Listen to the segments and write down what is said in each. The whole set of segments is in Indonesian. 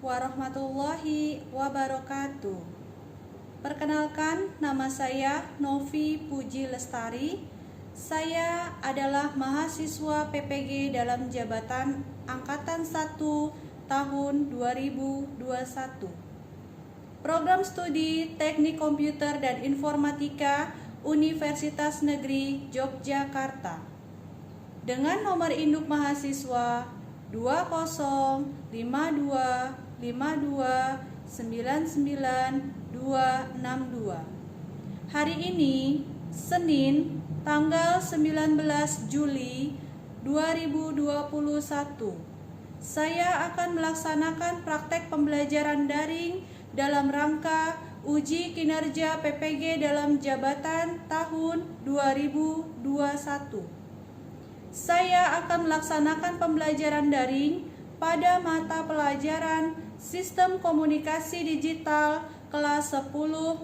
warahmatullahi wabarakatuh. Perkenalkan, nama saya Novi Puji Lestari. Saya adalah mahasiswa PPG dalam jabatan Angkatan 1 tahun 2021. Program studi Teknik Komputer dan Informatika Universitas Negeri Yogyakarta. Dengan nomor induk mahasiswa 20525299262. Hari ini, Senin, tanggal 19 Juli 2021. Saya akan melaksanakan praktek pembelajaran daring dalam rangka uji kinerja PPG dalam jabatan tahun 2021. Saya akan melaksanakan pembelajaran daring pada mata pelajaran Sistem Komunikasi Digital kelas 10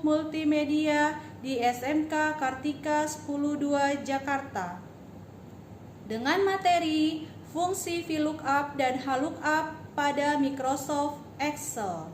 Multimedia di SMK Kartika 102 Jakarta dengan materi fungsi VLOOKUP dan HLOOKUP pada Microsoft Excel.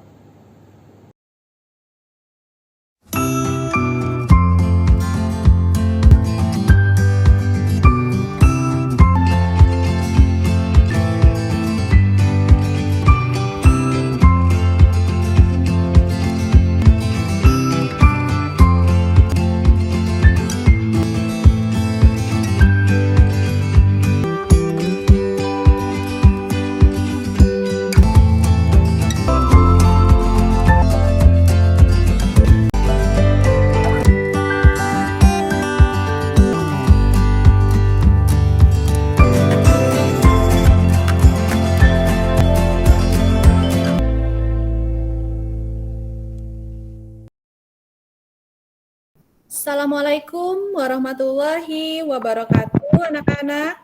Assalamualaikum warahmatullahi wabarakatuh, anak-anak.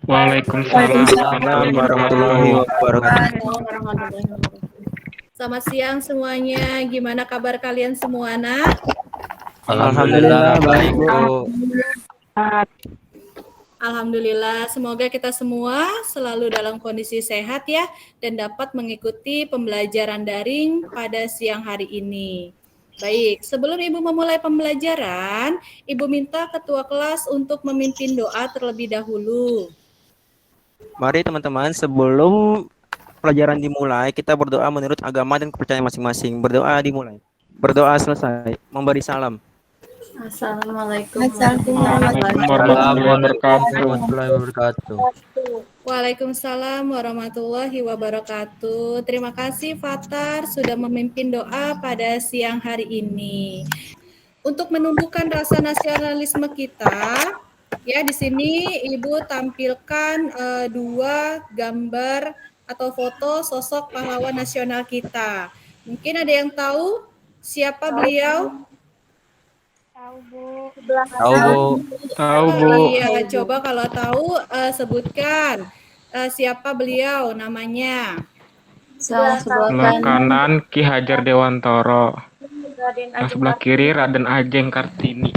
Waalaikumsalam warahmatullahi wabarakatuh. Selamat siang semuanya. Gimana kabar kalian semua, anak? Alhamdulillah baik, Bu. Alhamdulillah, semoga kita semua selalu dalam kondisi sehat ya dan dapat mengikuti pembelajaran daring pada siang hari ini. Baik, sebelum Ibu memulai pembelajaran, Ibu minta ketua kelas untuk memimpin doa terlebih dahulu. Mari teman-teman, sebelum pelajaran dimulai, kita berdoa menurut agama dan kepercayaan masing-masing. Berdoa dimulai. Berdoa selesai. Memberi salam. Assalamualaikum warahmatullahi wabarakatuh. Waalaikumsalam warahmatullahi wabarakatuh. Terima kasih Fatar sudah memimpin doa pada siang hari ini. Untuk menumbuhkan rasa nasionalisme kita, ya di sini Ibu tampilkan dua gambar atau foto sosok pahlawan nasional kita. Mungkin ada yang tahu siapa beliau? Tahu, Bu. Tahu, Bu. Iya, coba kalau tahu sebutkan siapa beliau namanya. Sebelah kanan Ki Hajar Dewantoro. Yang sebelah kiri Raden Ajeng Kartini.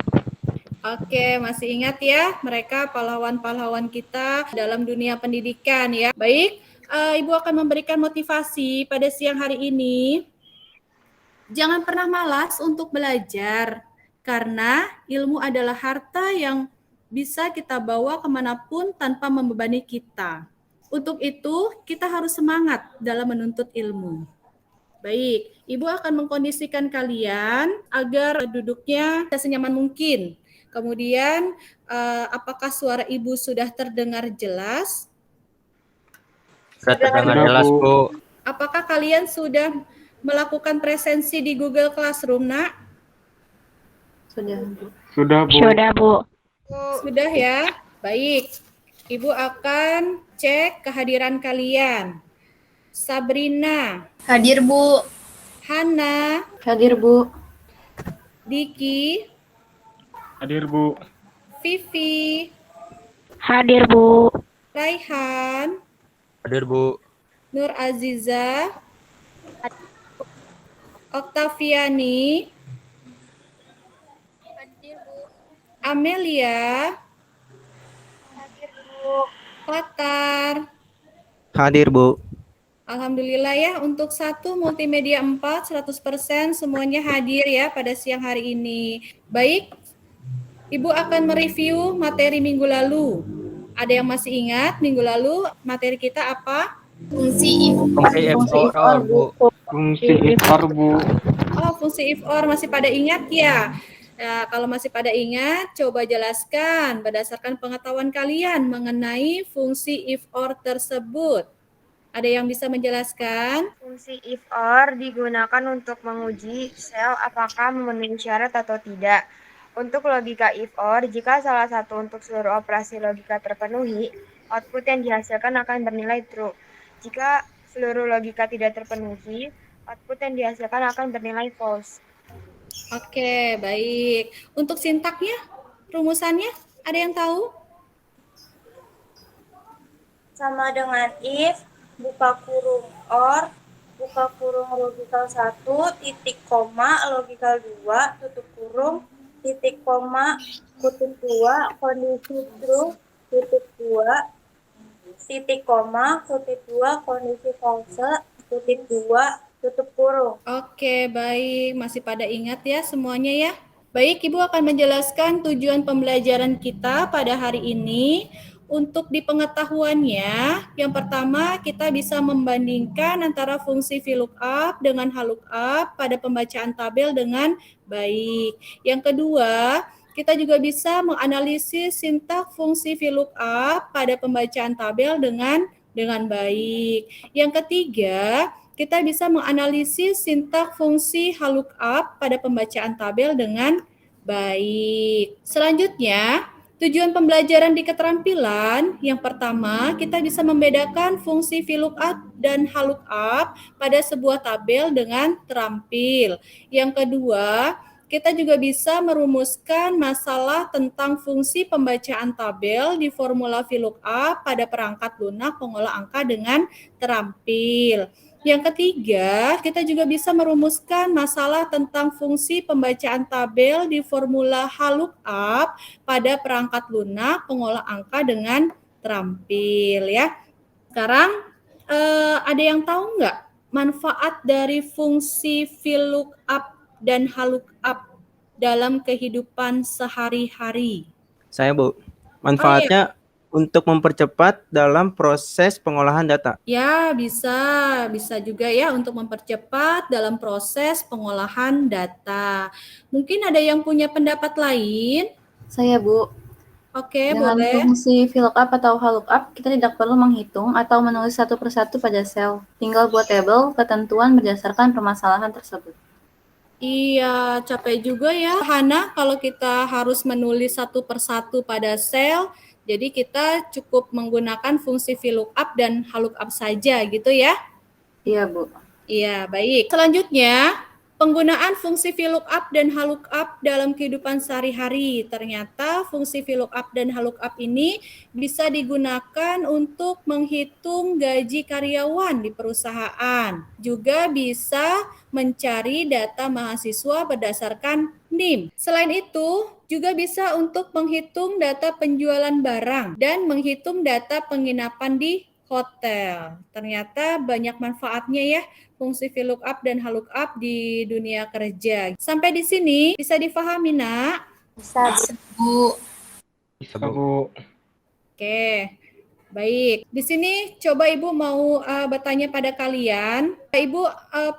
Oke, masih ingat ya mereka pahlawan-pahlawan kita dalam dunia pendidikan ya. Baik, Ibu akan memberikan motivasi pada siang hari ini. Jangan pernah malas untuk belajar. Karena ilmu adalah harta yang bisa kita bawa kemanapun tanpa membebani kita. Untuk itu, kita harus semangat dalam menuntut ilmu. Baik, Ibu akan mengkondisikan kalian agar duduknya senyaman mungkin. Kemudian, apakah suara Ibu sudah terdengar jelas? Sudah terdengar jelas, Bu. Apakah kalian sudah melakukan presensi di Google Classroom, Nak? Sudah, Bu. Sudah ya? Baik. Ibu akan cek kehadiran kalian. Sabrina. Hadir, Bu. Hana. Hadir, Bu. Diki. Hadir, Bu. Vivi. Hadir, Bu. Raihan. Hadir, Bu. Nur Aziza. Oktaviani. Amelia. Hadir, Bu. Fatar. Hadir, Bu. Alhamdulillah ya, untuk 1 Multimedia 4 100% semuanya hadir ya pada siang hari ini. Baik, Ibu akan mereview materi minggu lalu. Ada yang masih ingat minggu lalu materi kita apa? Fungsi Fungsi fungsi if if or, Bu. Fungsi if or, Bu. Oh, fungsi if or masih pada ingat ya? Nah, kalau masih pada ingat, coba jelaskan berdasarkan pengetahuan kalian mengenai fungsi if or tersebut. Ada yang bisa menjelaskan? Fungsi if or digunakan untuk menguji sel apakah memenuhi syarat atau tidak. Untuk logika if or, jika salah satu untuk seluruh operasi logika terpenuhi, output yang dihasilkan akan bernilai true. Jika seluruh logika tidak terpenuhi, output yang dihasilkan akan bernilai false. Oke, baik. Untuk sintaknya, rumusannya, ada yang tahu? Sama dengan if, buka kurung or, buka kurung logikal 1, titik koma, logikal 2, tutup kurung, titik koma, kutip 2, kondisi true, titik 2, titik koma, kutip 2, kondisi false, titik 2, tutup kurung. Oke, baik. Masih pada ingat ya semuanya ya? Baik, Ibu akan menjelaskan tujuan pembelajaran kita pada hari ini. Untuk di pengetahuannya, yang pertama kita bisa membandingkan antara fungsi VLOOKUP dengan HLOOKUP pada pembacaan tabel dengan baik. Yang kedua, kita juga bisa menganalisis sintak fungsi VLOOKUP pada pembacaan tabel dengan baik. Yang ketiga, kita bisa menganalisis sintak fungsi HLOOKUP pada pembacaan tabel dengan baik. Selanjutnya, tujuan pembelajaran di keterampilan, yang pertama, kita bisa membedakan fungsi VLOOKUP dan HLOOKUP pada sebuah tabel dengan terampil. Yang kedua, kita juga bisa merumuskan masalah tentang fungsi pembacaan tabel di formula VLOOKUP pada perangkat lunak pengolah angka dengan terampil. Yang ketiga, kita juga bisa merumuskan masalah tentang fungsi pembacaan tabel di formula HLOOKUP pada perangkat lunak pengolah angka dengan terampil ya. Sekarang ada yang tahu nggak manfaat dari fungsi VLOOKUP dan HLOOKUP dalam kehidupan sehari-hari? Saya, Bu. Manfaatnya untuk mempercepat dalam proses pengolahan data. Ya, bisa juga ya untuk mempercepat dalam proses pengolahan data. Mungkin ada yang punya pendapat lain? Saya, Bu. Oke, Dengan boleh. fungsi VLOOKUP atau HLOOKUP, kita tidak perlu menghitung atau menulis satu persatu pada sel. Tinggal buat tabel ketentuan berdasarkan permasalahan tersebut. Iya, capek juga ya, Hana, kalau kita harus menulis satu persatu pada sel. Jadi kita cukup menggunakan fungsi VLOOKUP dan HLOOKUP saja gitu ya. Iya, Bu. Iya, baik. Selanjutnya, penggunaan fungsi VLOOKUP dan HLOOKUP dalam kehidupan sehari-hari. Ternyata fungsi VLOOKUP dan HLOOKUP ini bisa digunakan untuk menghitung gaji karyawan di perusahaan. Juga bisa mencari data mahasiswa berdasarkan NIM. Selain itu, juga bisa untuk menghitung data penjualan barang dan menghitung data penginapan di hotel. Ternyata banyak manfaatnya ya fungsi VLOOKUP dan HLOOKUP di dunia kerja. Sampai di sini bisa difahami, Nak? Bisa, Bu. Bisa, Bu. Oke. Baik, di sini coba Ibu mau bertanya pada kalian. Ibu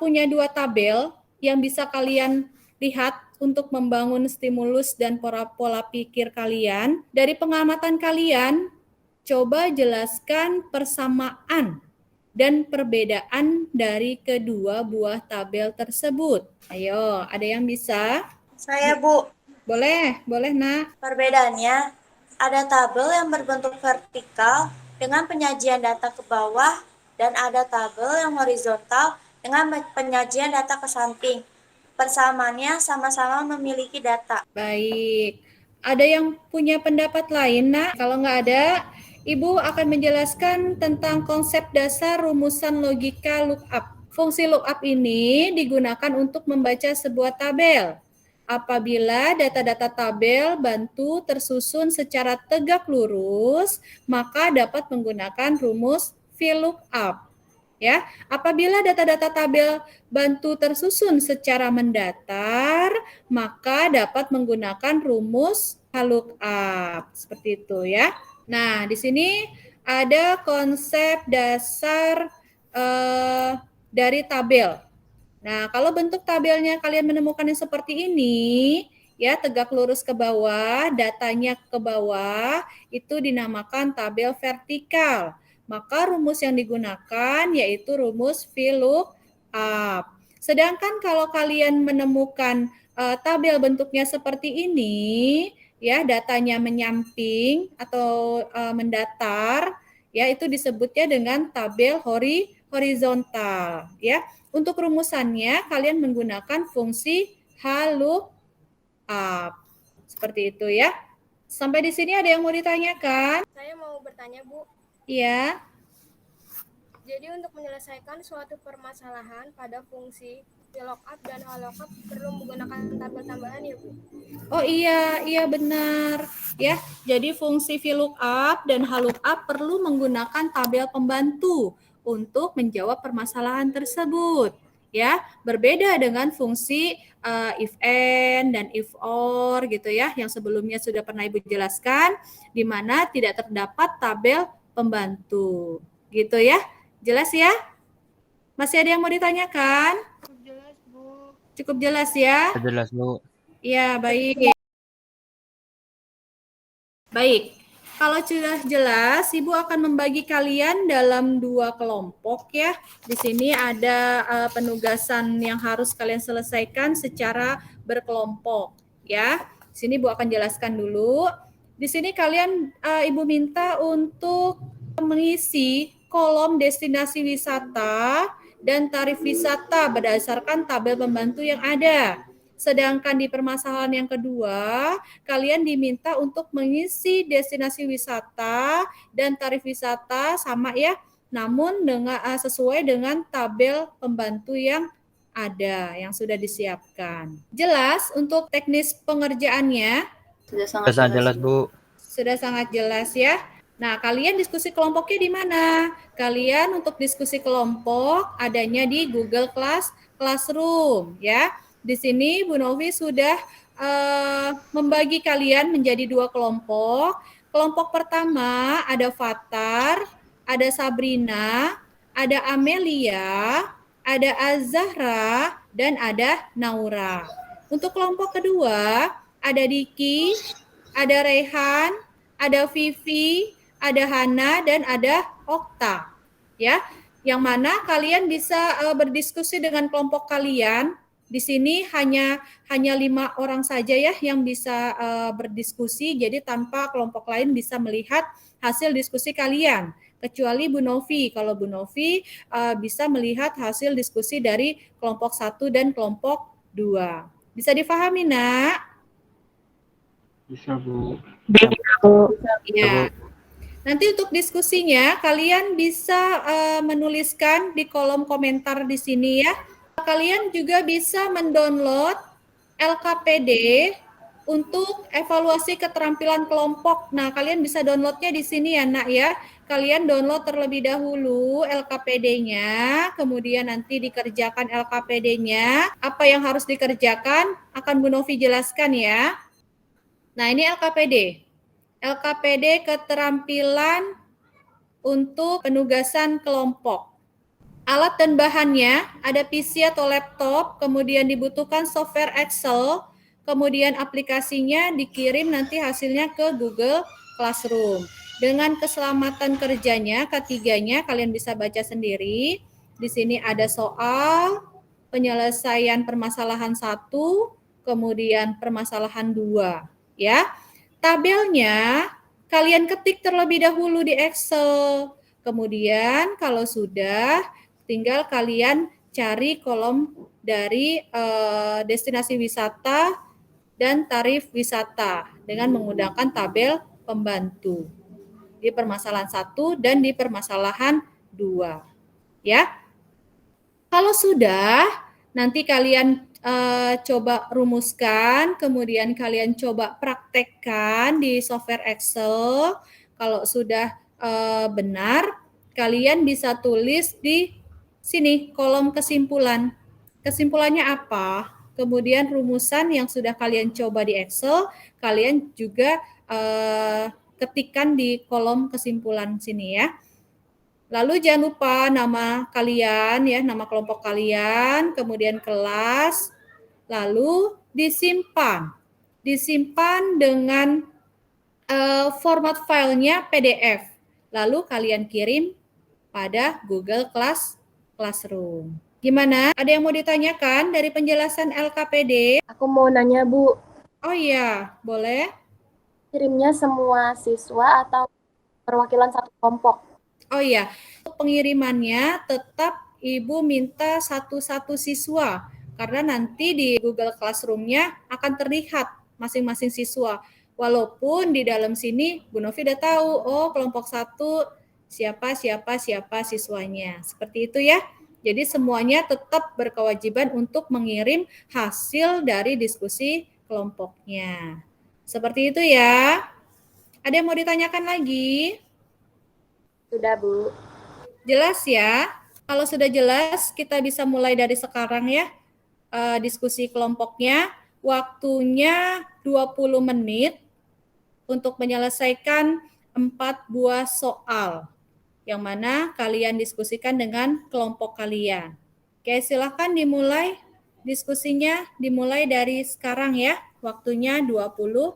punya 2 tabel yang bisa kalian lihat untuk membangun stimulus dan pola pikir kalian. Dari pengamatan kalian, coba jelaskan persamaan dan perbedaan dari kedua buah tabel tersebut. Ayo, ada yang bisa? Saya, Bu. Boleh, Nak. Perbedaannya, ada tabel yang berbentuk vertikal dengan penyajian data ke bawah dan ada tabel yang horizontal dengan penyajian data ke samping. Persamaannya sama-sama memiliki data. Baik. Ada yang punya pendapat lain, Nak? Kalau nggak ada, Ibu akan menjelaskan tentang konsep dasar rumusan logika lookup. Fungsi lookup ini digunakan untuk membaca sebuah tabel. Apabila data-data tabel bantu tersusun secara tegak lurus, maka dapat menggunakan rumus VLOOKUP. Ya, apabila data-data tabel bantu tersusun secara mendatar, maka dapat menggunakan rumus lookup seperti itu ya. Nah, di sini ada konsep dasar dari tabel. Nah, kalau bentuk tabelnya kalian menemukannya seperti ini, ya tegak lurus ke bawah, datanya ke bawah, itu dinamakan tabel vertikal. Maka rumus yang digunakan yaitu rumus VLOOKUP. Sedangkan kalau kalian menemukan tabel bentuknya seperti ini, ya datanya menyamping atau mendatar, ya itu disebutnya dengan tabel horizontal, ya. Untuk rumusannya kalian menggunakan fungsi lookup. Seperti itu ya. Sampai di sini ada yang mau ditanyakan? Saya mau bertanya, Bu. Iya. Jadi untuk menyelesaikan suatu permasalahan pada fungsi VLOOKUP dan HLOOKUP perlu menggunakan tabel tambahan ya, Bu? Oh iya benar. Ya, jadi fungsi VLOOKUP dan HLOOKUP perlu menggunakan tabel pembantu untuk menjawab permasalahan tersebut. Ya, berbeda dengan fungsi if and dan if or gitu ya, yang sebelumnya sudah pernah Ibu jelaskan, di mana tidak terdapat tabel pembantu. Gitu ya. Jelas ya? Masih ada yang mau ditanyakan? Jelas, Bu. Cukup jelas ya? Jelas, Bu. Ya, baik. Baik. Kalau sudah jelas, Ibu akan membagi kalian dalam 2 kelompok ya. Di sini ada penugasan yang harus kalian selesaikan secara berkelompok ya. Di sini Ibu akan jelaskan dulu. Di sini kalian Ibu minta untuk mengisi kolom destinasi wisata dan tarif wisata berdasarkan tabel pembantu yang ada. Sedangkan di permasalahan yang kedua, kalian diminta untuk mengisi destinasi wisata dan tarif wisata sama ya, namun dengan sesuai dengan tabel pembantu yang ada, yang sudah disiapkan. Jelas untuk teknis pengerjaannya? Sudah sangat jelas, Bu. Sudah sangat jelas ya. Nah, kalian diskusi kelompoknya di mana? Kalian untuk diskusi kelompok adanya di Google Classroom ya. Di sini Bu Novi sudah membagi kalian menjadi 2 kelompok. Kelompok pertama ada Fatar, ada Sabrina, ada Amelia, ada Azahra, dan ada Naura. Untuk kelompok kedua ada Diki, ada Rehan, ada Vivi, ada Hana, dan ada Okta. Ya, yang mana kalian bisa berdiskusi dengan kelompok kalian. Di sini hanya 5 orang saja ya yang bisa berdiskusi, jadi tanpa kelompok lain bisa melihat hasil diskusi kalian. Kecuali Bu Novi, kalau Bu Novi bisa melihat hasil diskusi dari kelompok 1 dan kelompok 2. Bisa difahami, Nak? Bisa, Bu. Ya. Nanti untuk diskusinya kalian bisa menuliskan di kolom komentar di sini ya. Kalian juga bisa mendownload LKPD untuk evaluasi keterampilan kelompok. Nah, kalian bisa downloadnya di sini ya, Nak ya. Kalian download terlebih dahulu LKPD-nya, kemudian nanti dikerjakan LKPD-nya. Apa yang harus dikerjakan akan Bu Novi jelaskan ya. Nah, ini LKPD. LKPD keterampilan untuk penugasan kelompok. Alat dan bahannya ada PC atau laptop, kemudian dibutuhkan software Excel, kemudian aplikasinya dikirim nanti hasilnya ke Google Classroom. Dengan keselamatan kerjanya, ketiganya kalian bisa baca sendiri. Di sini ada soal, penyelesaian permasalahan 1, kemudian permasalahan 2, ya. Tabelnya kalian ketik terlebih dahulu di Excel. Kemudian kalau sudah, tinggal kalian cari kolom dari destinasi wisata dan tarif wisata dengan menggunakan tabel pembantu di permasalahan 1 dan di permasalahan 2. Ya. Kalau sudah, nanti kalian coba rumuskan, kemudian kalian coba praktekkan di software Excel. Kalau sudah benar, kalian bisa tulis di sini kolom kesimpulan. Kesimpulannya apa? Kemudian rumusan yang sudah kalian coba di Excel, kalian juga ketikkan di kolom kesimpulan sini ya. Lalu jangan lupa nama kalian ya, nama kelompok kalian, kemudian kelas, lalu disimpan. Disimpan dengan format filenya PDF. Lalu kalian kirim pada Google Classroom. Gimana? Ada yang mau ditanyakan dari penjelasan LKPD? Aku mau nanya, Bu, Oh iya, boleh. kirimnya semua siswa atau perwakilan satu kelompok? Oh iya, untuk pengirimannya tetap Ibu minta satu-satu siswa, karena nanti di Google Classroom-nya akan terlihat masing-masing siswa. Walaupun di dalam sini Bu Novi udah tahu, oh kelompok 1 siapa siswanya. Seperti itu ya. Jadi semuanya tetap berkewajiban untuk mengirim hasil dari diskusi kelompoknya. Seperti itu ya. Ada yang mau ditanyakan lagi? Sudah, Bu. Jelas ya? Kalau sudah jelas, kita bisa mulai dari sekarang ya. Diskusi kelompoknya. Waktunya 20 menit untuk menyelesaikan 4 buah soal. Yang mana kalian diskusikan dengan kelompok kalian. Oke, silakan dimulai diskusinya. Dimulai dari sekarang ya. Waktunya 20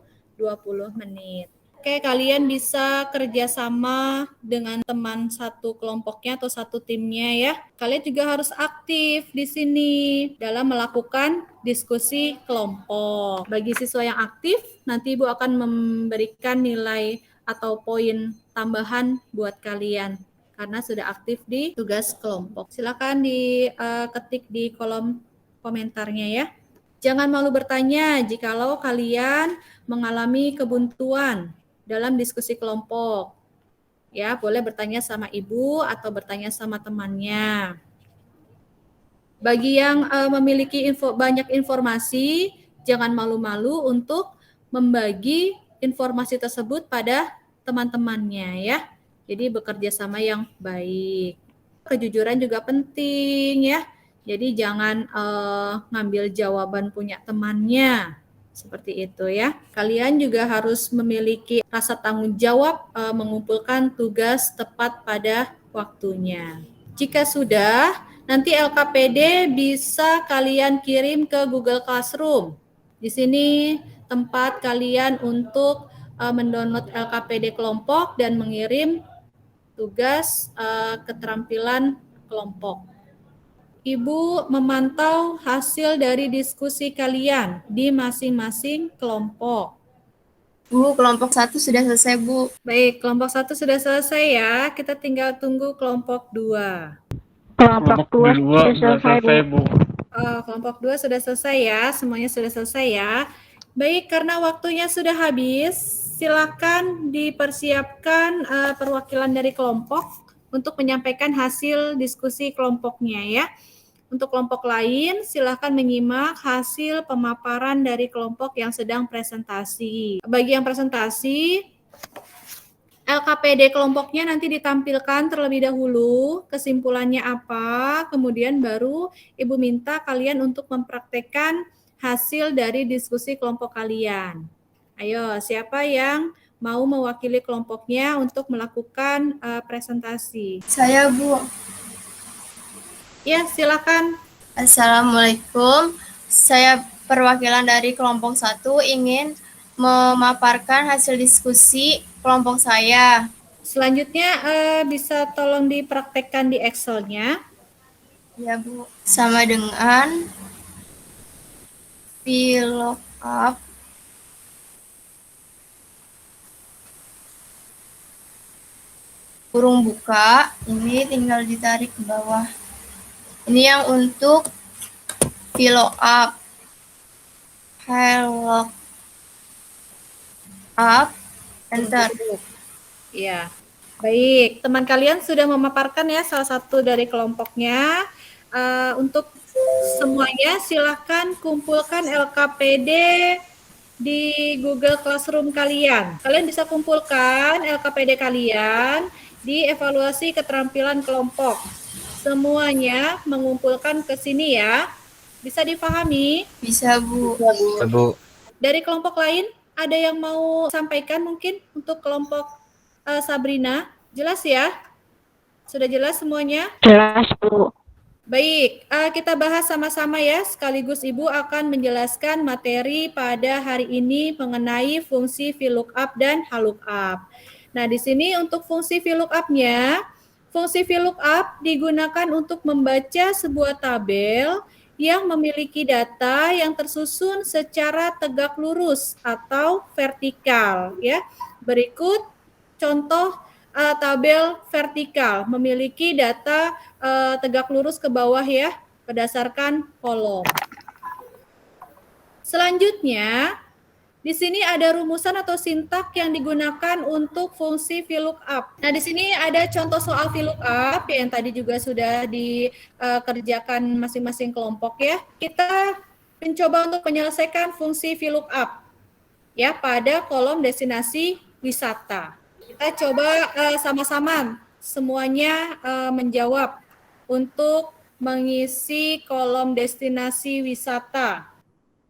menit. Oke, kalian bisa kerjasama dengan teman satu kelompoknya atau satu timnya ya. Kalian juga harus aktif di sini dalam melakukan diskusi kelompok. Bagi siswa yang aktif, nanti Ibu akan memberikan nilai atau poin tambahan buat kalian karena sudah aktif di tugas kelompok. Silakan diketik di kolom komentarnya ya. Jangan malu bertanya jikalau kalian mengalami kebuntuan dalam diskusi kelompok. Ya, boleh bertanya sama ibu atau bertanya sama temannya. Bagi yang memiliki banyak informasi, jangan malu-malu untuk membagi informasi tersebut pada teman-temannya ya. Jadi bekerja sama yang baik. Kejujuran juga penting ya. Jadi jangan ngambil jawaban punya temannya. Seperti itu ya. Kalian juga harus memiliki rasa tanggung jawab mengumpulkan tugas tepat pada waktunya. Jika sudah, nanti LKPD bisa kalian kirim ke Google Classroom. Di sini tempat kalian untuk mendownload LKPD kelompok dan mengirim tugas keterampilan kelompok. Ibu memantau hasil dari diskusi kalian di masing-masing kelompok. Bu, kelompok 1 sudah selesai, Bu. Baik, kelompok 1 sudah selesai ya. Kita tinggal tunggu kelompok 2. Kelompok 2 sudah selesai, Bu. Kelompok 2 sudah selesai ya. Semuanya sudah selesai ya. Baik, karena waktunya sudah habis, silakan dipersiapkan perwakilan dari kelompok untuk menyampaikan hasil diskusi kelompoknya ya. Untuk kelompok lain, silakan menyimak hasil pemaparan dari kelompok yang sedang presentasi. Bagi yang presentasi, LKPD kelompoknya nanti ditampilkan terlebih dahulu, kesimpulannya apa, kemudian baru Ibu minta kalian untuk mempraktekkan hasil dari diskusi kelompok kalian. Ayo, siapa yang mau mewakili kelompoknya untuk melakukan presentasi? Saya, Bu. Ya, silakan. Assalamualaikum. Saya perwakilan dari kelompok 1 ingin memaparkan hasil diskusi kelompok saya. Selanjutnya bisa tolong dipraktekkan di Excel-nya. Ya, Bu. Sama dengan VLOOKUP kurung buka, ini tinggal ditarik ke bawah. Ini yang untuk VLOOKUP, VLOOKUP, enter. Ya, baik. Teman kalian sudah memaparkan ya salah satu dari kelompoknya. Untuk semuanya silakan kumpulkan LKPD di Google Classroom kalian. Kalian bisa kumpulkan LKPD kalian di evaluasi keterampilan kelompok. semuanya mengumpulkan ke sini ya. Bisa dipahami? Bisa, Bu. Bu. Dari kelompok lain ada yang mau sampaikan mungkin untuk kelompok Sabrina? Jelas ya? Sudah jelas semuanya? Jelas, Bu. Baik, kita bahas sama-sama ya, sekaligus Ibu akan menjelaskan materi pada hari ini mengenai fungsi VLOOKUP dan HLOOKUP. Nah, di sini untuk fungsi VLOOKUP-nya, fungsi VLOOKUP digunakan untuk membaca sebuah tabel yang memiliki data yang tersusun secara tegak lurus atau vertikal ya. Berikut contoh tabel vertikal memiliki data tegak lurus ke bawah ya berdasarkan kolom. Selanjutnya di sini ada rumusan atau sintak yang digunakan untuk fungsi VLOOKUP. Nah, di sini ada contoh soal VLOOKUP yang tadi juga sudah dikerjakan masing-masing kelompok ya. Kita mencoba untuk menyelesaikan fungsi VLOOKUP ya pada kolom destinasi wisata. Kita coba sama-sama semuanya menjawab untuk mengisi kolom destinasi wisata.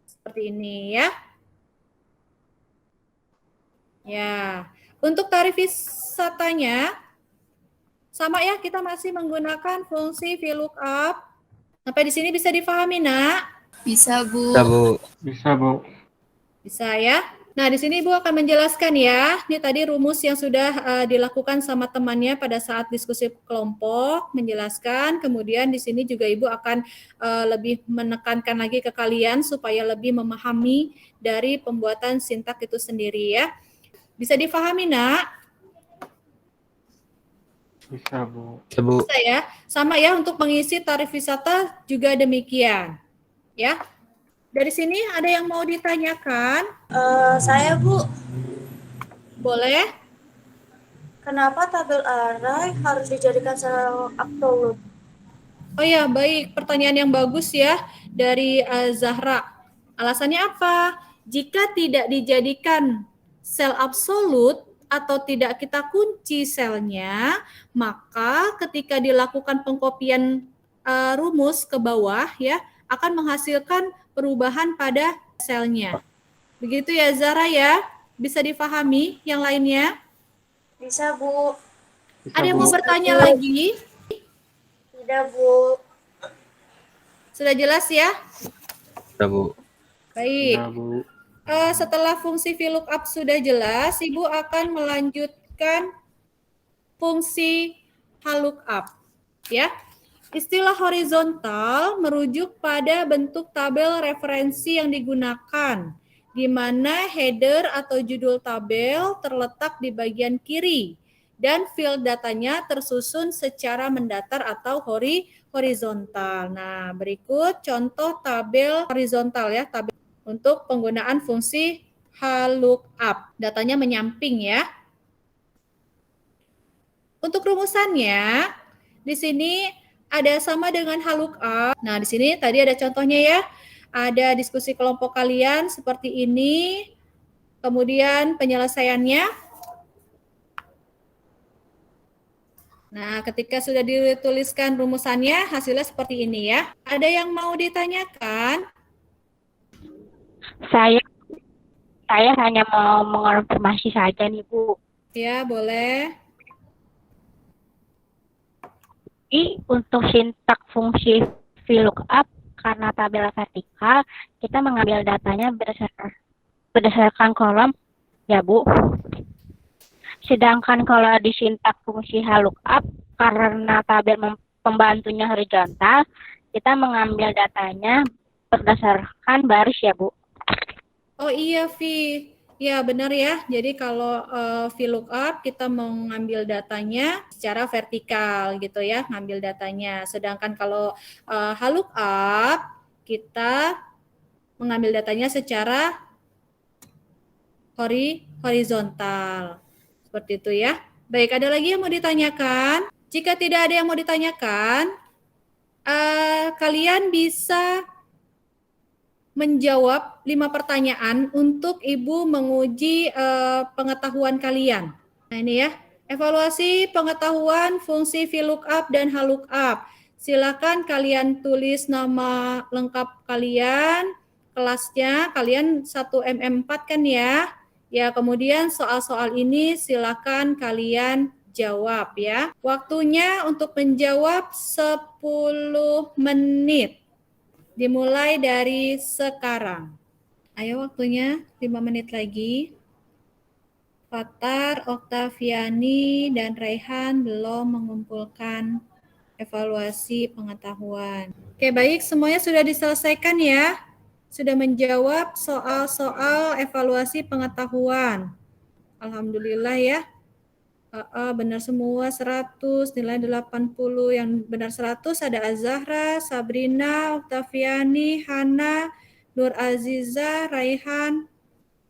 Seperti ini ya. Ya, untuk tarif wisatanya sama ya, kita masih menggunakan fungsi VLOOKUP. Sampai di sini bisa difahami, Nak? Bisa, Bu. Bisa, Bu. Bisa, Bu. Bisa ya. Nah, di sini Ibu akan menjelaskan ya. Ini tadi rumus yang sudah dilakukan sama temannya pada saat diskusi kelompok, menjelaskan. Kemudian di sini juga Ibu akan lebih menekankan lagi ke kalian supaya lebih memahami dari pembuatan sintak itu sendiri ya. Bisa difahami, Nak? Bisa, Bu. Bisa, Bu. Bisa ya. Sama ya, untuk mengisi tarif wisata juga demikian. Ya. Dari sini ada yang mau ditanyakan? Saya, Bu. Boleh? Kenapa tabel array harus dijadikan sel absolut? Oh ya, baik. Pertanyaan yang bagus ya dari Zahra. Alasannya apa? Jika tidak dijadikan sel absolut atau tidak kita kunci selnya, maka ketika dilakukan pengkopian rumus ke bawah ya, akan menghasilkan perubahan pada selnya. Begitu ya Zahra ya? Bisa difahami yang lainnya? Bisa, Bu. Bisa, Ada yang Bu. mau bertanya lagi? Tidak, Bu. Sudah jelas ya? Bisa, Bu. Baik. Bisa, Bu. Setelah fungsi VLOOKUP sudah jelas, Ibu akan melanjutkan fungsi HLOOKUP. Ya. Istilah horizontal merujuk pada bentuk tabel referensi yang digunakan, di mana header atau judul tabel terletak di bagian kiri dan field datanya tersusun secara mendatar atau horizontal. Nah, berikut contoh tabel horizontal ya, tabel untuk penggunaan fungsi HLOOKUP. Datanya menyamping ya. Untuk rumusannya, di sini ada sama dengan HLOOKUP. Nah, di sini tadi ada contohnya ya. Ada diskusi kelompok kalian seperti ini. Kemudian penyelesaiannya. Nah, ketika sudah dituliskan rumusannya, hasilnya seperti ini ya. Ada yang mau ditanyakan? Saya hanya mau mengonfirmasi saja nih, Bu. Ya, boleh. Jadi untuk sintak fungsi VLOOKUP karena tabel vertikal, kita mengambil datanya berdasarkan kolom, ya Bu. Sedangkan kalau di sintak fungsi HLOOKUP karena tabel pembantunya horizontal, kita mengambil datanya berdasarkan baris, ya Bu. Oh iya, Vi. Ya, benar ya. Jadi kalau VLOOKUP kita mengambil datanya secara vertikal gitu ya, ngambil datanya. Sedangkan kalau HLOOKUP kita mengambil datanya secara horizontal. Seperti itu ya. Baik, ada lagi yang mau ditanyakan? Jika tidak ada yang mau ditanyakan, kalian bisa menjawab 5 pertanyaan untuk Ibu menguji pengetahuan kalian. Nah ini ya, evaluasi pengetahuan fungsi VLOOKUP dan HLOOKUP. Silakan kalian tulis nama lengkap kalian, kelasnya, kalian 1 MM4 kan ya. Ya, kemudian soal-soal ini silakan kalian jawab ya. Waktunya untuk menjawab 10 menit. Dimulai dari sekarang. Ayo waktunya 5 menit lagi. Fatar, Oktaviani, dan Raihan belum mengumpulkan evaluasi pengetahuan. Oke, baik, semuanya sudah diselesaikan ya. Sudah menjawab soal-soal evaluasi pengetahuan. Alhamdulillah ya. Benar semua 100, nilai 80. Yang benar 100 ada Azahra, Sabrina, Oktaviani, Hana, Nur Aziza, Raihan.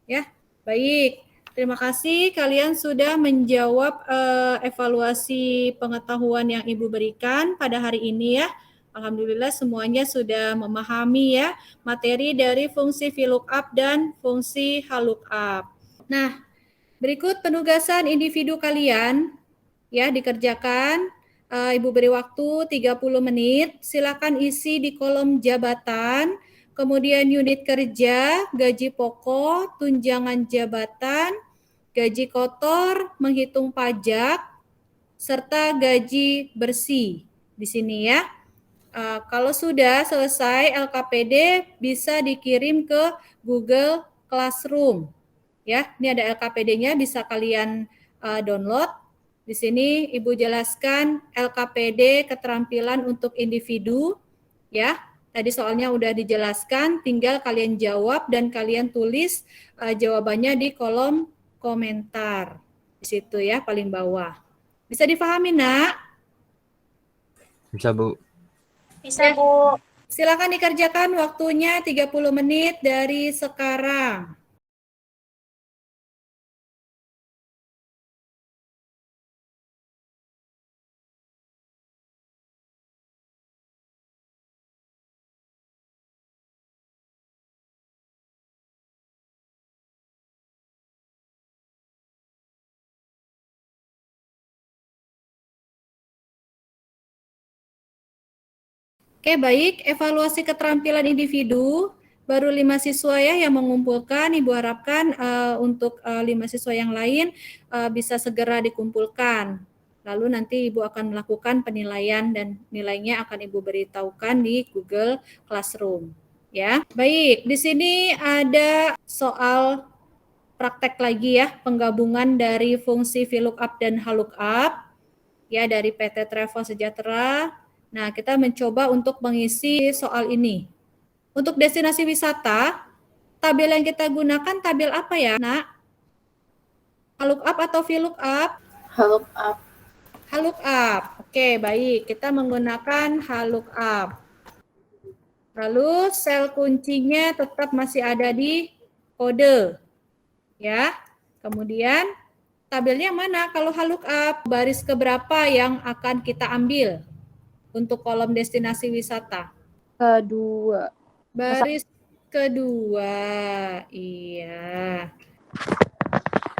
Ya, baik. Terima kasih kalian sudah menjawab evaluasi pengetahuan yang Ibu berikan pada hari ini ya. Alhamdulillah semuanya sudah memahami ya materi dari fungsi VLOOKUP dan fungsi HLOOKUP. Nah, berikut penugasan individu kalian ya dikerjakan. Ibu beri waktu 30 menit. Silakan isi di kolom jabatan. Kemudian unit kerja, gaji pokok, tunjangan jabatan, gaji kotor, menghitung pajak, serta gaji bersih. Di sini ya. Kalau sudah selesai LKPD bisa dikirim ke Google Classroom. Ya, ini ada LKPD-nya bisa kalian download. Di sini Ibu jelaskan LKPD keterampilan untuk individu ya. Tadi soalnya udah dijelaskan, tinggal kalian jawab dan kalian tulis jawabannya di kolom komentar. Di situ ya, paling bawah. Bisa difahami, Nak? Bisa, Bu. Bisa, Bu. Silakan dikerjakan waktunya 30 menit dari sekarang. Oke, baik. Evaluasi keterampilan individu, baru 5 siswa ya yang mengumpulkan. Ibu harapkan untuk 5 siswa yang lain bisa segera dikumpulkan. Lalu nanti Ibu akan melakukan penilaian dan nilainya akan Ibu beritahukan di Google Classroom. Ya, baik. Di sini ada soal praktek lagi ya, penggabungan dari fungsi VLOOKUP dan HLOOKUP ya dari PT Travel Sejahtera. Nah, kita mencoba untuk mengisi soal ini. Untuk destinasi wisata, tabel yang kita gunakan tabel apa ya, Nak? HLOOKUP atau VLOOKUP? HLOOKUP. HLOOKUP. Oke, baik. Kita menggunakan HLOOKUP. Lalu sel kuncinya tetap masih ada di kode. Ya. Kemudian tabelnya mana? Kalau HLOOKUP, baris keberapa yang akan kita ambil? Untuk kolom destinasi wisata? Kedua. Baris kedua. Iya.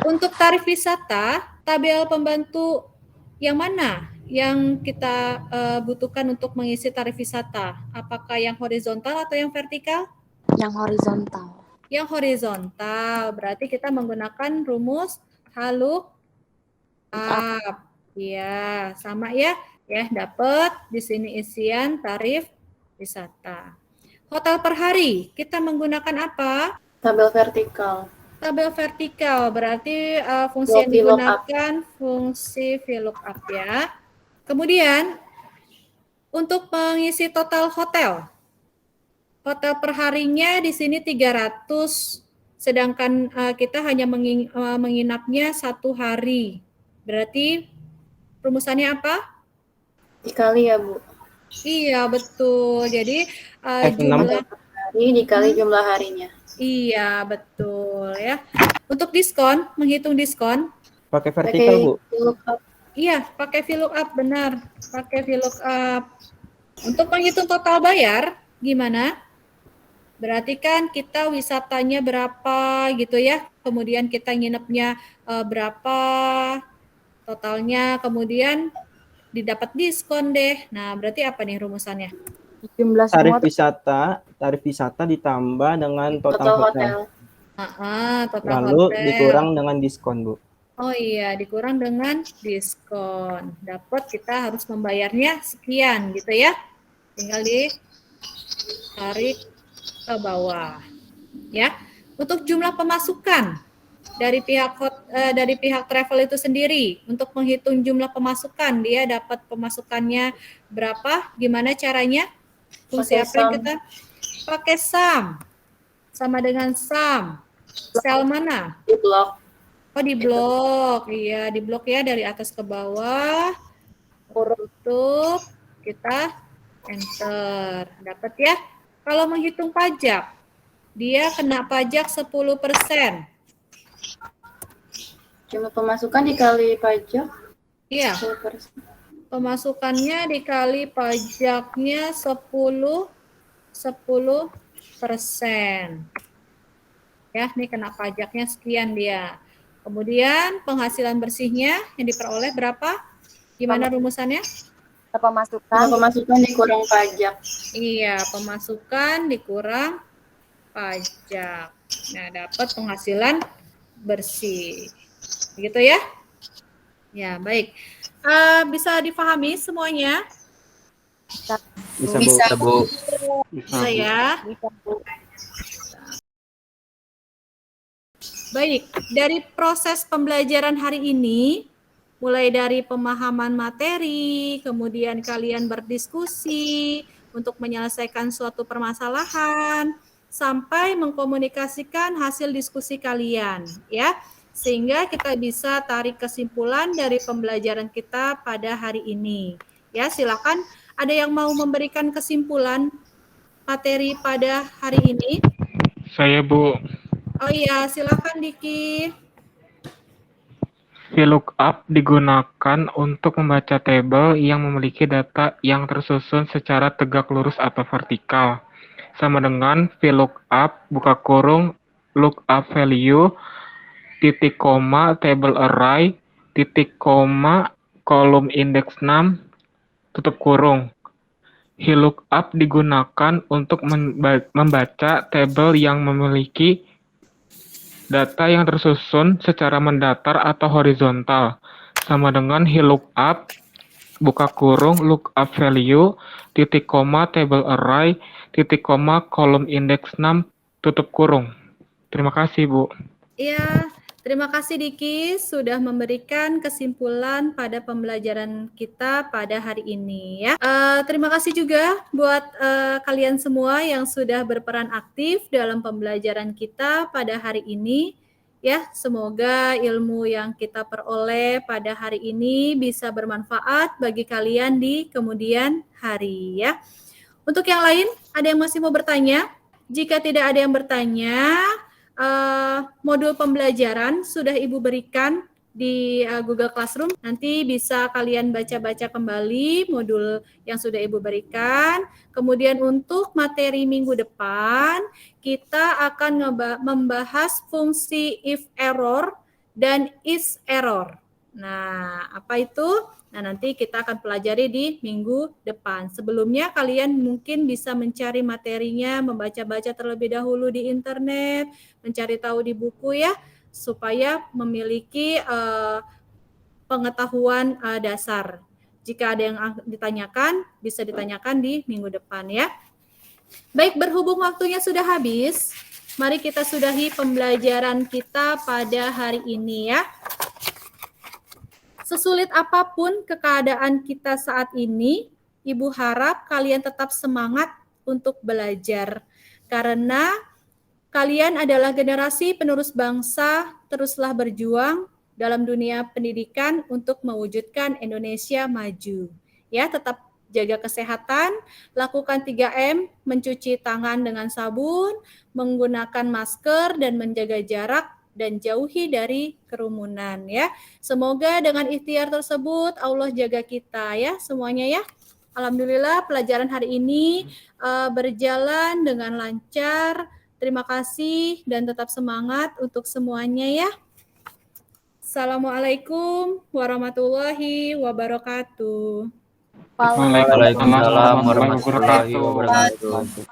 Untuk tarif wisata, tabel pembantu yang mana yang kita butuhkan untuk mengisi tarif wisata? Apakah yang horizontal atau yang vertikal? Yang horizontal. Yang horizontal. Berarti kita menggunakan rumus HLOOKUP. Iya, sama ya. Ya, dapat di sini isian tarif wisata. Hotel per hari, kita menggunakan apa? Tabel vertikal. Tabel vertikal, berarti fungsi yang digunakan fungsi VLOOKUP ya. Kemudian, untuk mengisi total hotel. Hotel per harinya di sini 300, sedangkan kita hanya menginapnya 1 hari. Berarti rumusannya apa? Dikali ya, Bu. Iya, betul. Jadi jumlah hari dikali jumlah harinya. Iya, betul ya. Untuk diskon, menghitung diskon. Pakai vertikal, Bu. Iya, pakai VLOOKUP, benar. Pakai VLOOKUP. Untuk menghitung total bayar, gimana? Berarti kan kita wisatanya berapa gitu ya. Kemudian kita nginepnya berapa totalnya. Kemudian didapat diskon deh. Nah, berarti apa nih rumusannya? Jumlah Tarif semua wisata ditambah dengan total Total hotel. hotel. Total Lalu hotel. dikurang dengan diskon, Bu. Oh iya, dikurang dengan diskon. Dapat kita harus membayarnya sekian gitu ya. Tinggal ditarik ke bawah. Ya. Untuk jumlah pemasukan dari pihak travel itu sendiri, untuk menghitung jumlah pemasukan, dia dapat pemasukannya berapa? Gimana caranya? Fungsi Pakai apa yang sum. kita pakai sum? Sama dengan sum. Sel mana? Di blok. Oh, di blok. Iya, di blok ya, dari atas ke bawah. Tutup, kita enter. Dapat ya? Kalau menghitung pajak, dia kena pajak 10%. Jumlah pemasukan dikali pajak. Iya. 10%. Pemasukannya dikali pajaknya 10%. Ya, ini kena pajaknya sekian dia. Kemudian penghasilan bersihnya yang diperoleh berapa? Gimana rumusannya? Pemasukan dikurang pajak. Iya, pemasukan dikurang pajak. Nah, dapat penghasilan bersih. Begitu ya? Ya, baik. Bisa difahami semuanya? Bisa, Bu. Bisa ya? Baik, dari proses pembelajaran hari ini, mulai dari pemahaman materi, kemudian kalian berdiskusi untuk menyelesaikan suatu permasalahan, sampai mengkomunikasikan hasil diskusi kalian, ya, sehingga kita bisa tarik kesimpulan dari pembelajaran kita pada hari ini. Ya, silakan. Ada yang mau memberikan kesimpulan materi pada hari ini? Saya, Bu. Oh iya, silakan Diki. VLOOKUP digunakan untuk membaca tabel yang memiliki data yang tersusun secara tegak lurus atau vertikal. Sama dengan VLOOKUP, buka kurung, lookup value, titik koma, table array, titik koma, kolom indeks 6, tutup kurung. VLOOKUP digunakan untuk membaca tabel yang memiliki data yang tersusun secara mendatar atau horizontal. Sama dengan VLOOKUP, buka kurung, lookup value, titik koma, table array, titik koma, kolom indeks 6, tutup kurung. Terima kasih, Bu. Iya, terima kasih Diki sudah memberikan kesimpulan pada pembelajaran kita pada hari ini ya. Terima kasih juga buat kalian semua yang sudah berperan aktif dalam pembelajaran kita pada hari ini. Ya, semoga ilmu yang kita peroleh pada hari ini bisa bermanfaat bagi kalian di kemudian hari ya. Untuk yang lain, ada yang masih mau bertanya? Jika tidak ada yang bertanya, modul pembelajaran sudah Ibu berikan di Google Classroom. Nanti bisa kalian baca-baca kembali modul yang sudah Ibu berikan. Kemudian untuk materi minggu depan, kita akan membahas fungsi if error dan is error. Nah, apa itu? Nah, nanti kita akan pelajari di minggu depan. Sebelumnya kalian mungkin bisa mencari materinya, membaca-baca terlebih dahulu di internet, mencari tahu di buku ya, supaya memiliki pengetahuan dasar. Jika ada yang ditanyakan, bisa ditanyakan di minggu depan ya. Baik, berhubung waktunya sudah habis, mari kita sudahi pembelajaran kita pada hari ini ya. Sesulit apapun keadaan kita saat ini, Ibu harap kalian tetap semangat untuk belajar. Karena kalian adalah generasi penerus bangsa, teruslah berjuang dalam dunia pendidikan untuk mewujudkan Indonesia maju. Ya, tetap jaga kesehatan, lakukan 3M, mencuci tangan dengan sabun, menggunakan masker dan menjaga jarak, dan jauhi dari kerumunan ya. Semoga dengan ikhtiar tersebut Allah jaga kita ya semuanya ya. Alhamdulillah pelajaran hari ini berjalan dengan lancar. Terima kasih dan tetap semangat untuk semuanya ya. Assalamualaikum warahmatullahi wabarakatuh. Waalaikumsalam warahmatullahi Waalaikumsalam warahmatullahi wabarakatuh. wabarakatuh.